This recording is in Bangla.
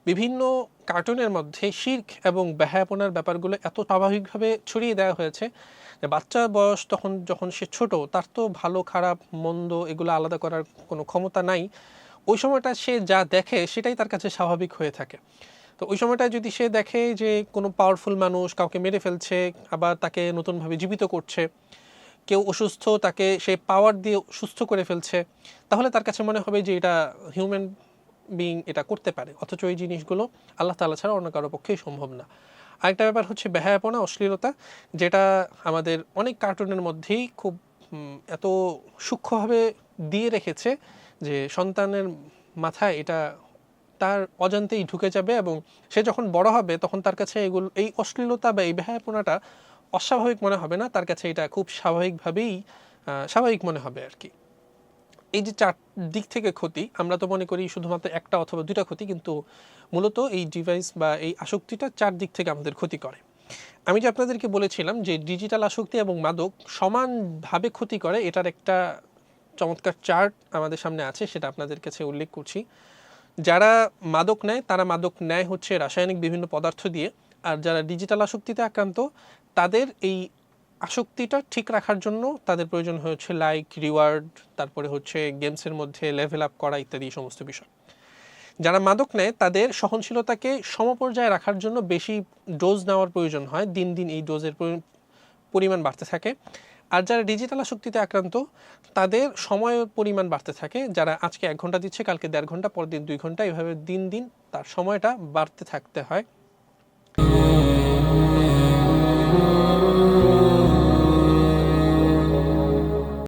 বিভিন্ন কার্টুনের মধ্যে শিরক এবং বেহায়াপনার ব্যাপারগুলো এত স্বাভাবিকভাবে ছড়িয়ে দেওয়া হয়েছে যে বাচ্চা বয়স যখন সে ছোট, তার তো ভালো খারাপ মন্দ এগুলো আলাদা করার কোনো ক্ষমতা নাই। ওই সময়টা সে যা দেখে সেটাই তার কাছে স্বাভাবিক হয়ে থাকে। তো ওই সময়টায় যদি সে দেখে যে কোনো পাওয়ারফুল মানুষ কাউকে মেরে ফেলছে, আবার তাকে নতুনভাবে জীবিত করছে, কেউ অসুস্থ তাকে সেই পাওয়ার দিয়ে সুস্থ করে ফেলছে, তাহলে তার কাছে মনে হবে যে এটা হিউম্যান বিং এটা করতে পারে, অথচ এই জিনিসগুলো আল্লাহ তাআলা ছাড়া অন্য কারো পক্ষেই সম্ভব না। আরেকটা ব্যাপার হচ্ছে বেহায়াপনা, অশ্লীলতা, যেটা আমাদের অনেক কার্টুনের মধ্যেই খুব এত সূক্ষ্মভাবে দিয়ে রেখেছে যে সন্তানের মাথায় এটা তার অজান্তেই ঢুকে যাবে, এবং সে যখন বড় হবে তখন তার কাছে এই অশ্লীলতা বা এই বেহায়াপনাটা অস্বাভাবিক মনে হবে না, তার কাছে এটা খুব স্বাভাবিকভাবেই স্বাভাবিক মনে হবে আর কি। এই যে চার দিক থেকে ক্ষতি, আমরা তো মনে করি শুধুমাত্র একটা অথবা দুইটা ক্ষতি, কিন্তু মূলত এই ডিভাইস বা এই আসক্তিটা চার দিক থেকে আমাদের ক্ষতি করে। আমি যে আপনাদেরকে বলেছিলাম যে ডিজিটাল আসক্তি এবং মাদক সমানভাবে ক্ষতি করে, এটার একটা চমৎকার চার্ট আমাদের সামনে আছে, সেটা আপনাদের কাছে উল্লেখ করছি। যারা মাদক নেয় তারা মাদক নেয় হচ্ছে রাসায়নিক বিভিন্ন পদার্থ দিয়ে, আর যারা ডিজিটাল আসক্তিতে আক্রান্ত তাদের এই আসক্তিটা ঠিক রাখার জন্য তাদের প্রয়োজন হচ্ছে লাইক, রিওয়ার্ড, তারপরে হচ্ছে গেমসের মধ্যে লেভেল আপ করা ইত্যাদি সমস্ত বিষয়। যারা মাদক নেয় তাদের সহনশীলতাকে সমপর্যায়ে রাখার জন্য বেশি ডোজ নেওয়ার প্রয়োজন হয়, দিন দিন এই ডোজের পরিমাণ বাড়তে থাকে। আর যারা ডিজিটাল আসক্তিতে আক্রান্ত তাদের সময়ের পরিমাণ বাড়তে থাকে, যারা আজকে 1 ঘন্টা দিচ্ছে কালকে 1.5 ঘন্টা, পরের দিন 2 ঘন্টা, এভাবে দিন দিন তার সময়টা বাড়তে থাকতে হয়।